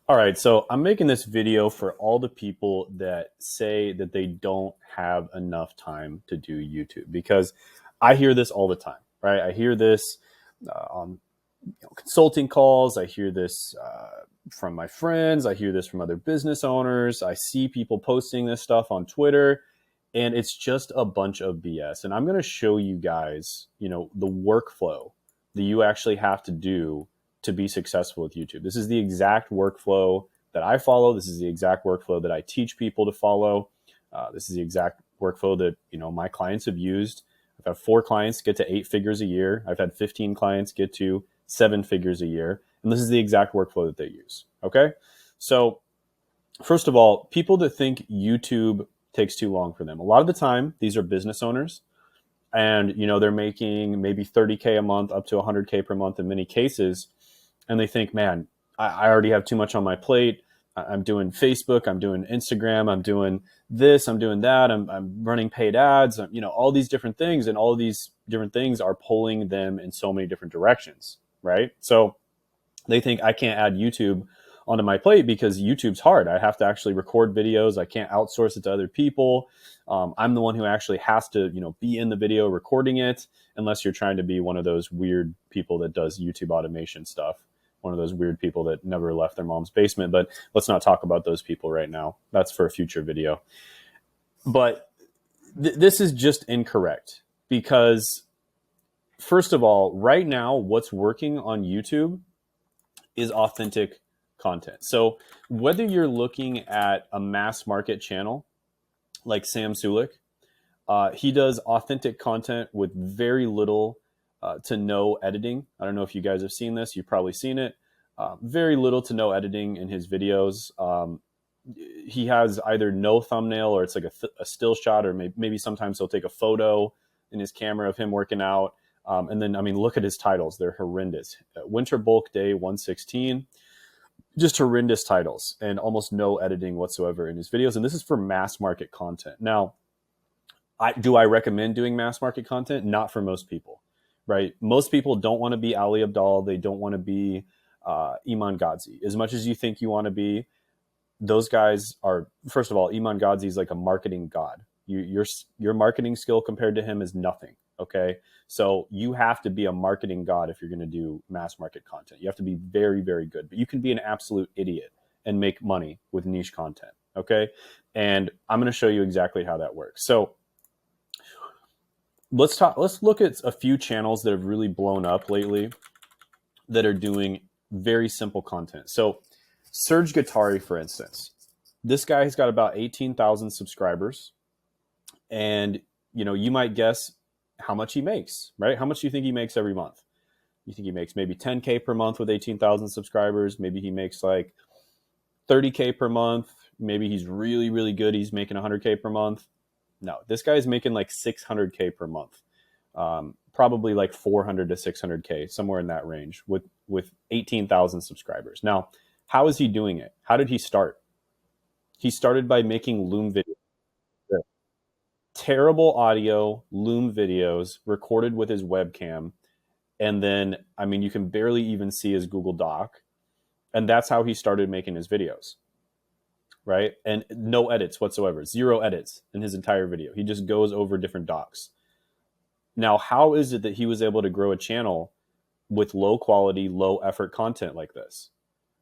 All right, so I'm making this video for all the people that say that they don't have enough time to do YouTube because I hear this all the time, right? I hear this on consulting calls. I hear this from my friends. I hear this from other business owners. I see people posting this stuff on Twitter, and it's just a bunch of BS. And I'm going to show you guys, the workflow that you actually have to do to be successful with YouTube. This is the exact workflow that I follow. This is the exact workflow that I teach people to follow. This is the exact workflow that my clients have used. I've had 4 clients get to 8 figures a year. I've had 15 clients get to 7 figures a year. And this is the exact workflow that they use. Okay. So first of all, people that think YouTube takes too long for them, a lot of the time, these are business owners and, they're making maybe 30K a month up to 100K per month in many cases. And they think, man, I already have too much on my plate. I'm doing Facebook, I'm doing Instagram, I'm doing this, I'm doing that, I'm running paid ads, all these different things. And all of these different things are pulling them in so many different directions, right? So they think I can't add YouTube onto my plate because YouTube's hard. I have to actually record videos. I can't outsource it to other people. I'm the one who actually has to, be in the video recording it, unless you're trying to be one of those weird people that does YouTube automation stuff. One of those weird people that never left their mom's basement. But let's not talk about those people right now. That's for a future video. But this is just incorrect because, first of all, right now, what's working on YouTube is authentic content. So whether you're looking at a mass market channel like Sam Sulik, he does authentic content with very little to no editing. I don't know if you guys have seen this. You've probably seen it. Very little to no editing in his videos. He has either no thumbnail or it's like a still shot, or maybe sometimes he'll take a photo in his camera of him working out. And then, look at his titles. They're horrendous. Winter Bulk Day 116. Just horrendous titles and almost no editing whatsoever in his videos. And this is for mass market content. Now, do I recommend doing mass market content? Not for most people, right? Most people don't want to be Ali Abdaal. They don't want to be Iman Gadzhi. As much as you think you want to be, those guys are, first of all, Iman Gadzhi is like a marketing god. Your marketing skill compared to him is nothing. Okay. So you have to be a marketing god if you're going to do mass market content. You have to be very, very good, but you can be an absolute idiot and make money with niche content. Okay. And I'm going to show you exactly how that works. So let's look at a few channels that have really blown up lately that are doing very simple content. So Serge Guattari, for instance, this guy has got about 18,000 subscribers, and you might guess how much he makes, right? How much do you think he makes every month? You think he makes maybe 10K per month with 18,000 subscribers? Maybe he makes like 30K per month. Maybe he's really, really good. He's making 100K per month. No, this guy's making like 600K per month. Probably like 400 to 600K, somewhere in that range with 18,000 subscribers. Now, how is he doing it? How did he start? He started by making Loom videos. Terrible audio, Loom videos recorded with his webcam. And then, you can barely even see his Google Doc. And that's how he started making his videos, right? And no edits whatsoever, 0 edits in his entire video. He just goes over different docs. Now, how is it that he was able to grow a channel with low quality, low effort content like this?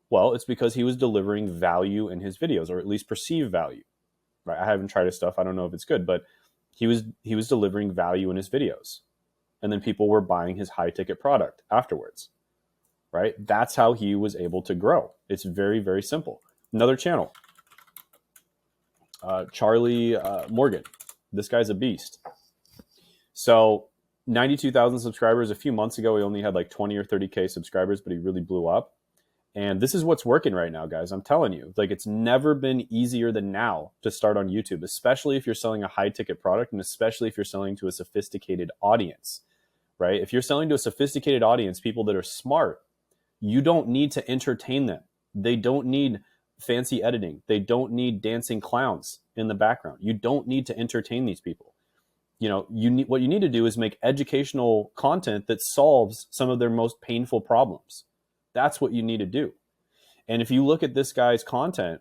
Well, it's because he was delivering value in his videos, or at least perceived value, right? I haven't tried his stuff. I don't know if it's good, but he was delivering value in his videos. And then people were buying his high ticket product afterwards, right? That's how he was able to grow. It's very, very simple. Another channel, Charlie Morgan. This guy's a beast. So 92,000 subscribers. A few months ago, he only had like 20 or 30K subscribers, but he really blew up. And this is what's working right now, guys. I'm telling you, like, it's never been easier than now to start on YouTube, especially if you're selling a high ticket product, and especially if you're selling to a sophisticated audience, right? If you're selling to a sophisticated audience, people that are smart, you don't need to entertain them. They don't need fancy editing. They don't need dancing clowns in the background. You don't need to entertain these people. What you need to do is make educational content that solves some of their most painful problems. That's what you need to do. And if you look at this guy's content,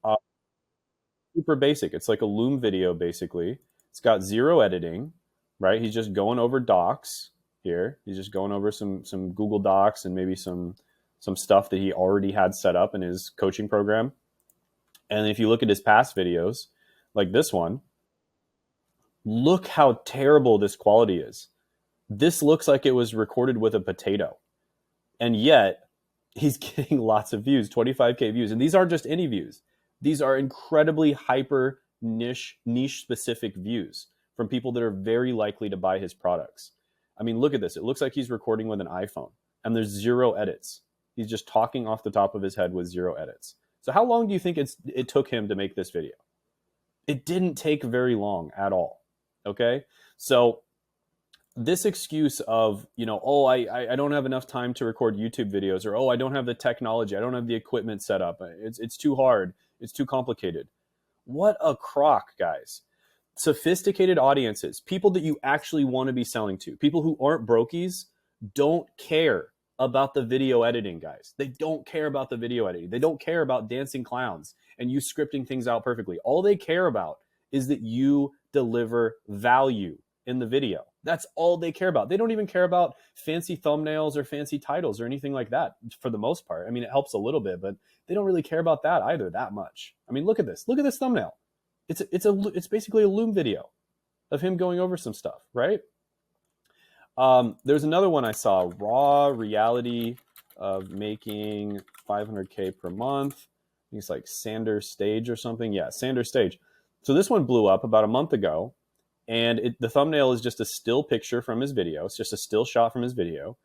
uh, super basic. It's like a Loom video, basically. It's got zero editing, right? He's just going over docs here. He's just going over some Google Docs and maybe some stuff that he already had set up in his coaching program. And if you look at his past videos, like this one, look how terrible this quality is. This looks like it was recorded with a potato. And yet he's getting lots of views, 25K views. And these aren't just any views. These are incredibly hyper niche specific views from people that are very likely to buy his products. I mean, look at this. It looks like he's recording with an iPhone and there's zero edits. He's just talking off the top of his head with zero edits. So how long do you think it took him to make this video? It didn't take very long at all. Okay. So this excuse of, oh, I don't have enough time to record YouTube videos, or, oh, I don't have the technology, I don't have the equipment set up, it's too hard, it's too complicated. What a crock, guys. Sophisticated audiences, people that you actually want to be selling to, people who aren't brokies, don't care about the video editing, guys. They don't care about the video editing. They don't care about dancing clowns and you scripting things out perfectly. All they care about is that you deliver value in the video. That's all they care about. They don't even care about fancy thumbnails or fancy titles or anything like that for the most part. I mean, it helps a little bit, but they don't really care about that either that much. I mean, look at this. Look at this thumbnail. It's basically a Loom video of him going over some stuff, right? There's another one I saw, raw reality of making 500K per month. I think it's like Sander Stage or something. Yeah, Sander Stage. So this one blew up about a month ago. And the thumbnail is just a still picture from his video. It's just a still shot from his video.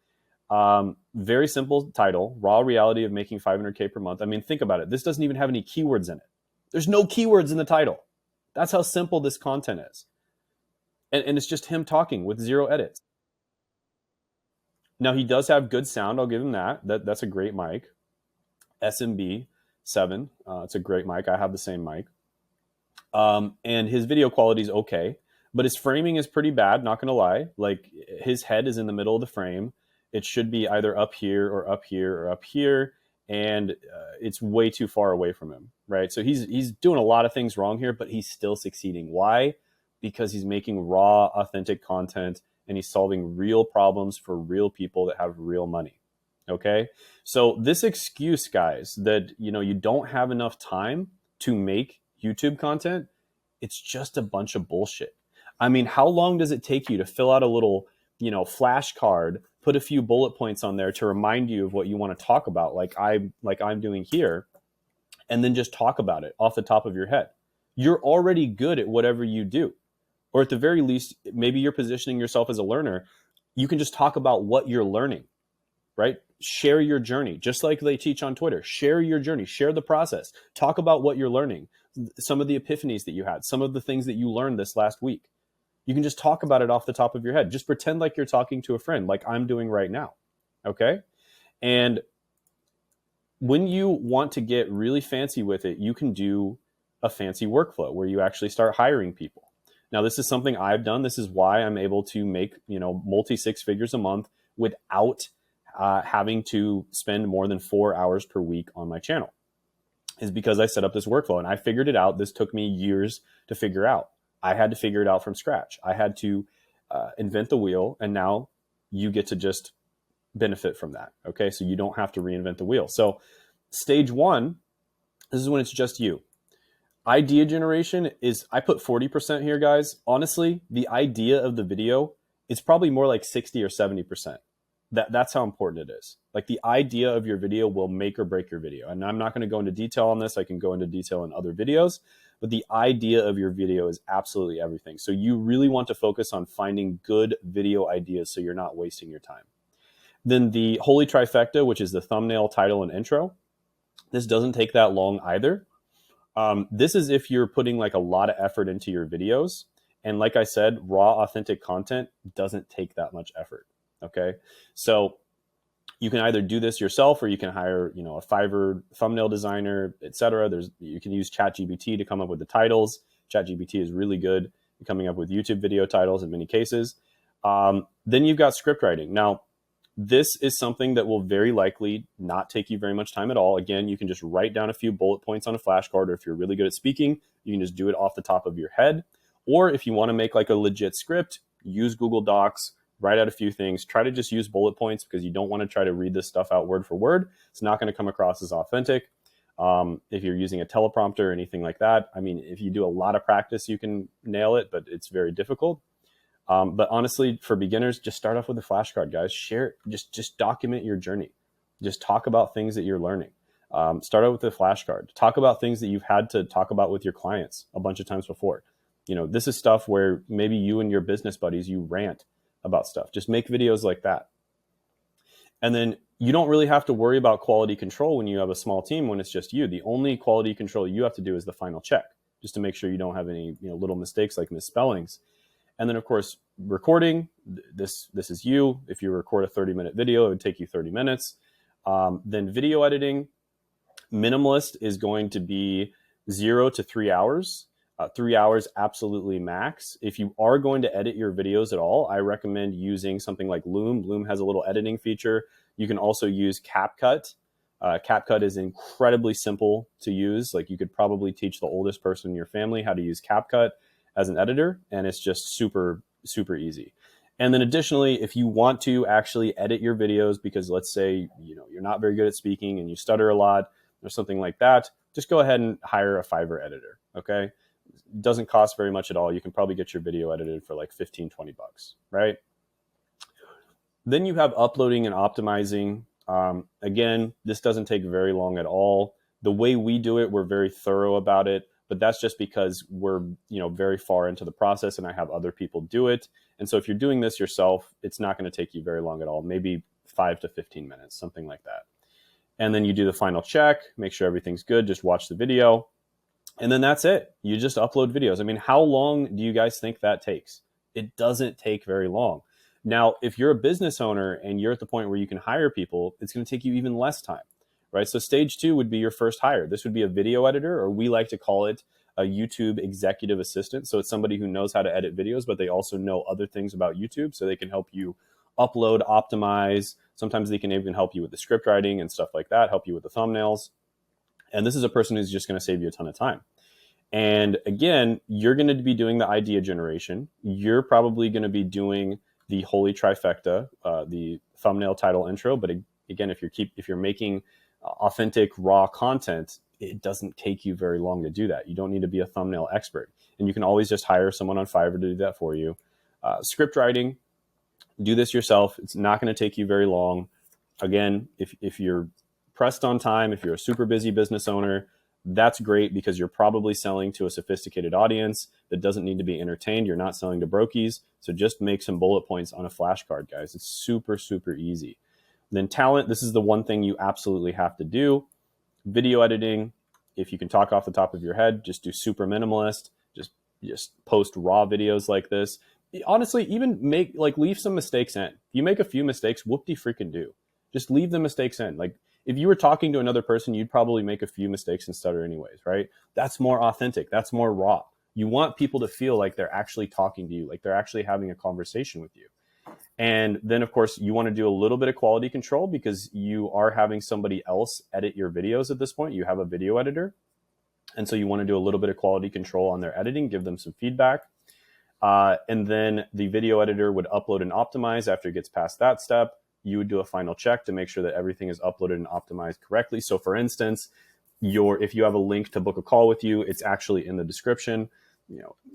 Very simple title, raw reality of making 500K per month. I mean, think about it. This doesn't even have any keywords in it. There's no keywords in the title. That's how simple this content is. And it's just him talking with zero edits. Now, he does have good sound. I'll give him that. That's a great mic. SMB 7. It's a great mic. I have the same mic. And his video quality is okay. But his framing is pretty bad, not going to lie. Like, his head is in the middle of the frame. It should be either up here or up here or up here. And it's way too far away from him, right? So he's doing a lot of things wrong here, but he's still succeeding. Why? Because he's making raw, authentic content and he's solving real problems for real people that have real money. Okay? So this excuse, guys, that you don't have enough time to make YouTube content, it's just a bunch of bullshit. I mean, how long does it take you to fill out a little, flashcard, put a few bullet points on there to remind you of what you want to talk about, like I'm doing here, and then just talk about it off the top of your head? You're already good at whatever you do. Or at the very least, maybe you're positioning yourself as a learner. You can just talk about what you're learning, right? Share your journey, just like they teach on Twitter. Share your journey, share the process. Talk about what you're learning, some of the epiphanies that you had, some of the things that you learned this last week. You can just talk about it off the top of your head. Just pretend like you're talking to a friend, like I'm doing right now, okay? And when you want to get really fancy with it, you can do a fancy workflow where you actually start hiring people. Now, this is something I've done. This is why I'm able to make, multi 6 figures a month without having to spend more than 4 hours per week on my channel, is because I set up this workflow and I figured it out. This took me years to figure out. I had to figure it out from scratch. I had to invent the wheel, and now you get to just benefit from that. Okay, so you don't have to reinvent the wheel. So stage 1, this is when it's just you. Idea generation is, I put 40% here, guys. Honestly, the idea of the video is probably more like 60 or 70%. That's how important it is. Like, the idea of your video will make or break your video. And I'm not going to go into detail on this. I can go into detail in other videos, but the idea of your video is absolutely everything. So you really want to focus on finding good video ideas so you're not wasting your time. Then the holy trifecta, which is the thumbnail, title, and intro. This doesn't take that long either. This is if you're putting like a lot of effort into your videos. And like I said, raw, authentic content doesn't take that much effort. Okay. So you can either do this yourself, or you can hire, a Fiverr thumbnail designer, etc. You can use ChatGPT to come up with the titles. ChatGPT is really good at coming up with YouTube video titles in many cases. Then you've got script writing. Now, This is something that will very likely not take you very much time at all. Again, you can just write down a few bullet points on a flashcard, or if you're really good at speaking, you can just do it off the top of your head. Or if you want to make like a legit script, use Google Docs, write out a few things, try to just use bullet points, because you don't want to try to read this stuff out word for word. It's not going to come across as authentic. If you're using a teleprompter or anything like that, I mean, if you do a lot of practice, you can nail it, but it's very difficult. But honestly, for beginners, just start off with a flashcard, guys. Share, just document your journey. Just talk about things that you're learning. Start out with a flashcard. Talk about things that you've had to talk about with your clients a bunch of times before. You know, this is stuff where maybe you and your business buddies, you rant about stuff. Just make videos like that. And then you don't really have to worry about quality control when you have a small team, when it's just you. The only quality control you have to do is the final check, just to make sure you don't have any, little mistakes like misspellings. And then, of course, recording, this is you. If you record a 30-minute video, it would take you 30 minutes. Then video editing, minimalist is going to be 0 to 3 hours. 3 hours, absolutely max. If you are going to edit your videos at all, I recommend using something like Loom. Loom has a little editing feature. You can also use CapCut. CapCut is incredibly simple to use. Like, you could probably teach the oldest person in your family how to use CapCut as an editor, and it's just super, super easy. And then additionally, if you want to actually edit your videos, because let's say, you're not very good at speaking and you stutter a lot or something like that, just go ahead and hire a Fiverr editor, okay? It doesn't cost very much at all. You can probably get your video edited for like 15, 20 bucks, right? Then you have uploading and optimizing. Again, this doesn't take very long at all. The way we do it, we're very thorough about it, but that's just because we're, very far into the process and I have other people do it. And so if you're doing this yourself, it's not going to take you very long at all, maybe 5 to 15 minutes, something like that. And then you do the final check, make sure everything's good, just watch the video. And then that's it. You just upload videos. I mean, how long do you guys think that takes? It doesn't take very long. Now, if you're a business owner and you're at the point where you can hire people, it's going to take you even less time, right? So stage 2 would be your first hire. This would be a video editor, or we like to call it a YouTube executive assistant. So it's somebody who knows how to edit videos, but they also know other things about YouTube, so they can help you upload, optimize. Sometimes they can even help you with the script writing and stuff like that, help you with the thumbnails. And this is a person who's just going to save you a ton of time. And again, you're going to be doing the idea generation. You're probably going to be doing the holy trifecta, the thumbnail, title, intro. But again, if you're making authentic, raw content, it doesn't take you very long to do that. You don't need to be a thumbnail expert. And you can always just hire someone on Fiverr to do that for you. Script writing, do this yourself. It's not going to take you very long. Again, if you're pressed on time, if you're a super busy business owner, that's great, because you're probably selling to a sophisticated audience that doesn't need to be entertained. You're not selling to brokies. So just make some bullet points on a flashcard, guys. It's super, super easy. Then talent, this is the one thing you absolutely have to do. Video editing, if you can talk off the top of your head, just do super minimalist. Just post raw videos like this. Honestly, even leave some mistakes in. If you make a few mistakes, whoop-de-freaking do. Just leave the mistakes in. Like, if you were talking to another person, you'd probably make a few mistakes and stutter anyways, right? That's more authentic. That's more raw. You want people to feel like they're actually talking to you, like they're actually having a conversation with you. And then, of course, you want to do a little bit of quality control, because you are having somebody else edit your videos at this point. You have a video editor. And so you want to do a little bit of quality control on their editing, give them some feedback. And then the video editor would upload and optimize. After it gets past that step, you would do a final check to make sure that everything is uploaded and optimized correctly. So for instance, if you have a link to book a call with you, it's actually in the description.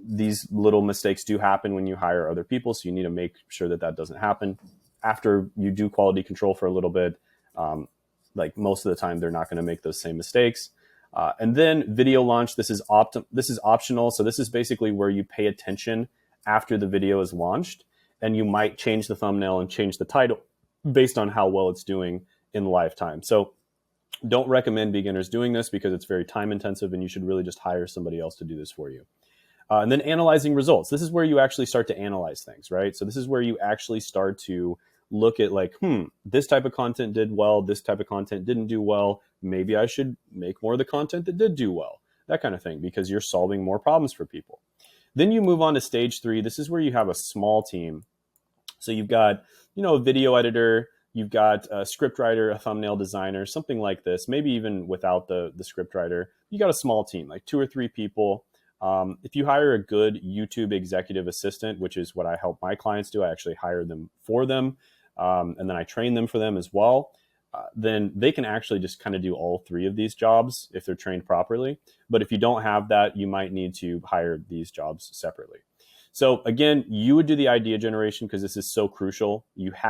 These little mistakes do happen when you hire other people, so you need to make sure that doesn't happen. After you do quality control for a little bit, like most of the time, they're not going to make those same mistakes. And then video launch, this is optional. So this is basically where you pay attention after the video is launched, and you might change the thumbnail and change the title based on how well it's doing in lifetime. So don't recommend beginners doing this, because it's very time intensive and you should really just hire somebody else to do this for you. And then analyzing results. This is where you actually start to analyze things, right? So this is where you actually start to look at this type of content did well, this type of content didn't do well. Maybe I should make more of the content that did do well, that kind of thing, because you're solving more problems for people. Then you move on to stage 3. This is where you have a small team. So you've got, a video editor, you've got a script writer, a thumbnail designer, something like this, maybe even without the script writer, you got a small team, like 2 or 3 people. If you hire a good YouTube executive assistant, which is what I help my clients do, I actually hire them for them, and then I train them for them as well. Then they can actually just kind of do all 3 of these jobs if they're trained properly. But if you don't have that, you might need to hire these jobs separately. So again, you would do the idea generation because this is so crucial.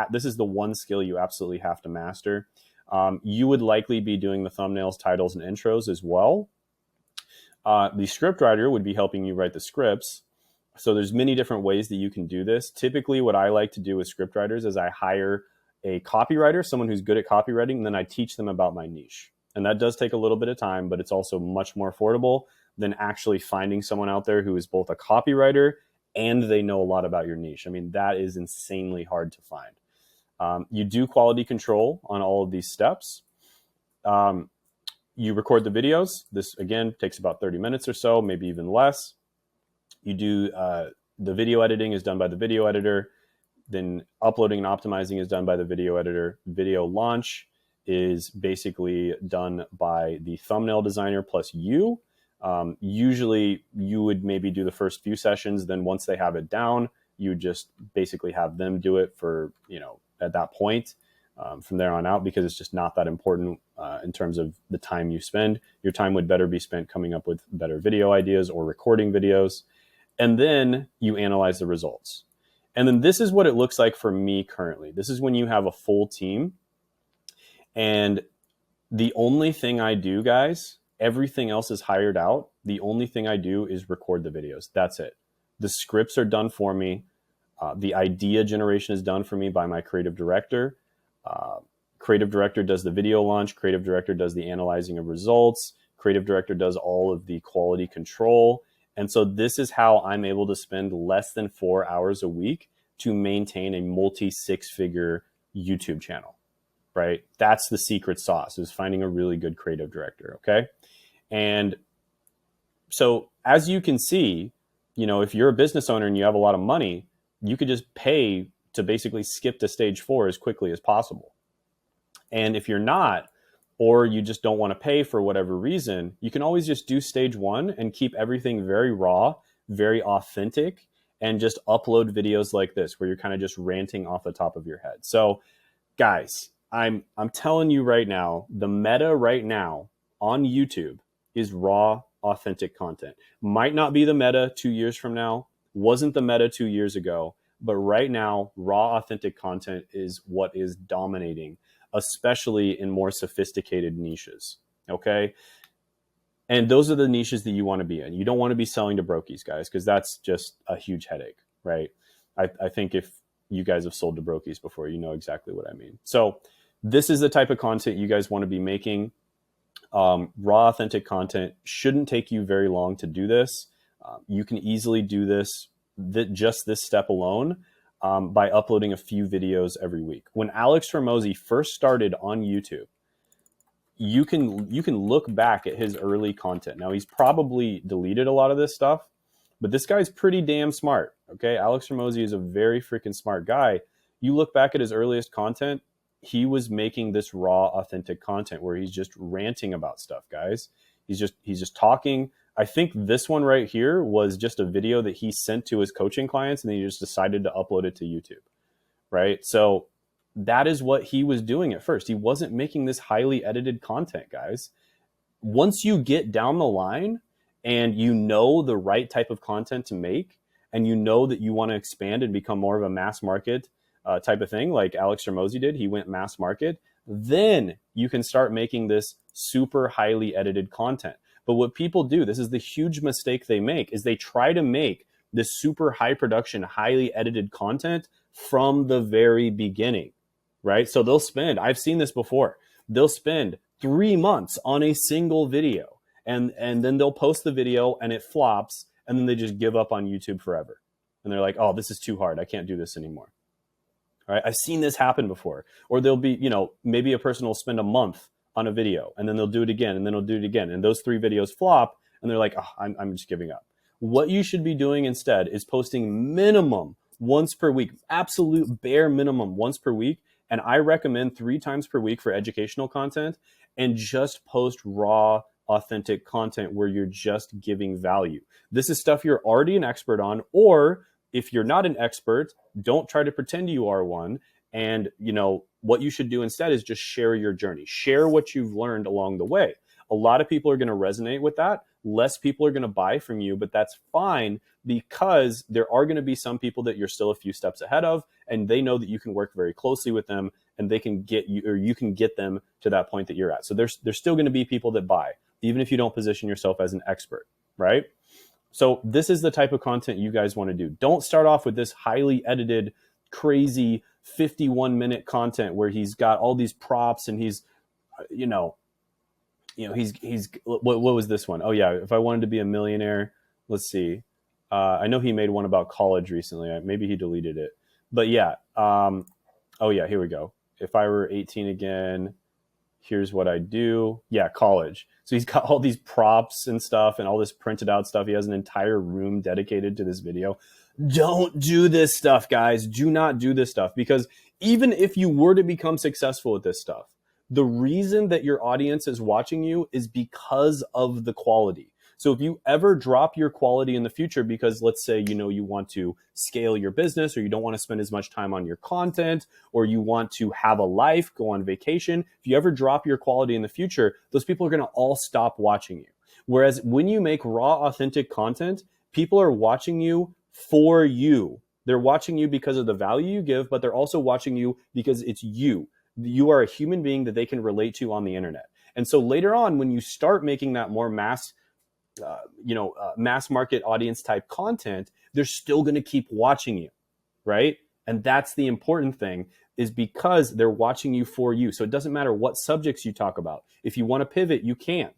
This is the one skill you absolutely have to master. You would likely be doing the thumbnails, titles, and intros as well. The script writer would be helping you write the scripts. So there's many different ways that you can do this. Typically, what I like to do with script writers is I hire a copywriter, someone who's good at copywriting, and then I teach them about my niche. And that does take a little bit of time, but it's also much more affordable than actually finding someone out there who is both a copywriter and they know a lot about your niche. I mean, that is insanely hard to find. You do quality control on all of these steps. You record the videos. This, again, takes about 30 minutes or so, maybe even less. You do the video editing is done by the video editor. Then uploading and optimizing is done by the video editor. Video launch is basically done by the thumbnail designer plus you. Usually you would maybe do the first few sessions. Then once they have it down, you just basically have them do it for, at that point from there on out, because it's just not that important in terms of the time you spend. Your time would better be spent coming up with better video ideas or recording videos. And then you analyze the results. And then this is what it looks like for me currently. This is when you have a full team. And the only thing I do, guys, everything else is hired out. The only thing I do is record the videos. That's it. The scripts are done for me. The idea generation is done for me by my creative director. Creative director does the video launch. Creative director does the analyzing of results. Creative director does all of the quality control. And so this is how I'm able to spend less than 4 hours a week to maintain a multi-6-figure YouTube channel, right? That's the secret sauce, is finding a really good creative director, okay? And so as you can see, if you're a business owner and you have a lot of money, you could just pay to basically skip to stage 4 as quickly as possible. And if you're not, or you just don't want to pay for whatever reason, you can always just do stage 1 and keep everything very raw, very authentic, and just upload videos like this where you're kind of just ranting off the top of your head. So guys, I'm telling you right now, the meta right now on YouTube is raw, authentic content. Might not be the meta 2 years from now, wasn't the meta 2 years ago, but right now, raw, authentic content is what is dominating, especially in more sophisticated niches, okay? And those are the niches that you want to be in. You don't want to be selling to brokies, guys, because that's just a huge headache, right? I think if you guys have sold to brokies before, you know exactly what I mean. So this is the type of content you guys want to be making. Raw, authentic content shouldn't take you very long to do this. You can easily do this, just this step alone, by uploading a few videos every week. When Alex Hormozi first started on YouTube, you can look back at his early content. Now, he's probably deleted a lot of this stuff, but this guy's pretty damn smart, okay? Alex Hormozi is a very freaking smart guy. You look back at his earliest content, he was making this raw, authentic content where he's just ranting about stuff, guys. He's just talking. I think this one right here was just a video that he sent to his coaching clients, and then he just decided to upload it to YouTube, right? So that is what he was doing at first. He wasn't making this highly edited content, guys. Once you get down the line and you know the right type of content to make, and you know that you want to expand and become more of a mass market type of thing, like Alex Hormozi did, he went mass market, then you can start making this super highly edited content. But what people do, this is the huge mistake they make, is they try to make this super high production, highly edited content from the very beginning, right? So they'll spend, I've seen this before, they'll spend 3 months on a single video, and then they'll post the video and it flops, and then they just give up on YouTube forever. And they're like, oh, this is too hard. I can't do this anymore. All right, I've seen this happen before. Or they'll be, maybe a person will spend a month on a video, and then they'll do it again, and then they'll do it again. And those 3 videos flop, and they're like, oh, I'm just giving up. What you should be doing instead is posting minimum once per week, absolute bare minimum once per week, And I recommend 3 times per week for educational content, and just post raw, authentic content where you're just giving value. This is stuff you're already an expert on, or if you're not an expert, don't try to pretend you are one. And what you should do instead is just share your journey. Share what you've learned along the way. A lot of people are going to resonate with that. Less people are going to buy from you, but that's fine, because there are going to be some people that you're still a few steps ahead of, and they know that you can work very closely with them, and they can get you, or you can get them to that point that you're at. So there's still going to be people that buy, even if you don't position yourself as an expert, right? So this is the type of content you guys want to do. Don't start off with this highly edited, crazy 51-minute content where he's got all these props and he's what was this one? Oh yeah, if I wanted to be a millionaire, let's see. I know he made one about college recently. Maybe he deleted it, but yeah. Oh yeah, here we go. If I were 18 again, here's what I do. Yeah, college. So he's got all these props and stuff and all this printed out stuff. He has an entire room dedicated to this video. Don't do this stuff, guys. Do not do this stuff, because even if you were to become successful with this stuff, the reason that your audience is watching you is because of the quality. So if you ever drop your quality in the future because, let's say, you want to scale your business, or you don't want to spend as much time on your content, or you want to have a life, go on vacation, if you ever drop your quality in the future, those people are going to all stop watching you. Whereas when you make raw, authentic content, people are watching you for you. They're watching you because of the value you give, but they're also watching you because it's you. You are a human being that they can relate to on the internet. And so later on, when you start making that more mass market audience type content, they're still going to keep watching you, right? And that's the important thing, is because they're watching you for you. So it doesn't matter what subjects you talk about. If you want to pivot, you can.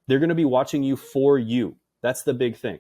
They're going to be watching you for you. That's the big thing.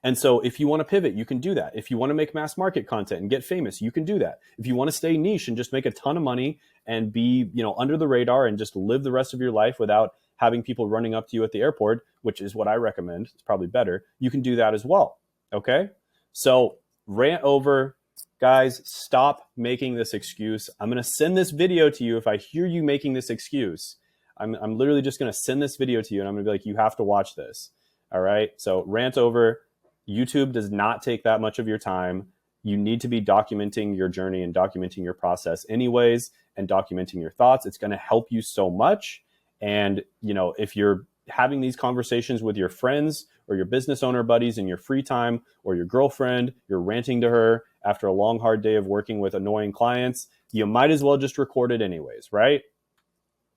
And so if you want to pivot, you can do that. If you want to make mass market content and get famous, you can do that. If you want to stay niche and just make a ton of money and be, under the radar and just live the rest of your life without having people running up to you at the airport, which is what I recommend, it's probably better, you can do that as well. Okay? So rant over. Guys, stop making this excuse. I'm going to send this video to you. If I hear you making this excuse, I'm literally just going to send this video to you, and I'm going to be like, you have to watch this. All right? So rant over. YouTube does not take that much of your time. You need to be documenting your journey and documenting your process anyways, and documenting your thoughts. It's going to help you so much. And, if you're having these conversations with your friends or your business owner buddies in your free time, or your girlfriend, you're ranting to her after a long, hard day of working with annoying clients, you might as well just record it anyways, right?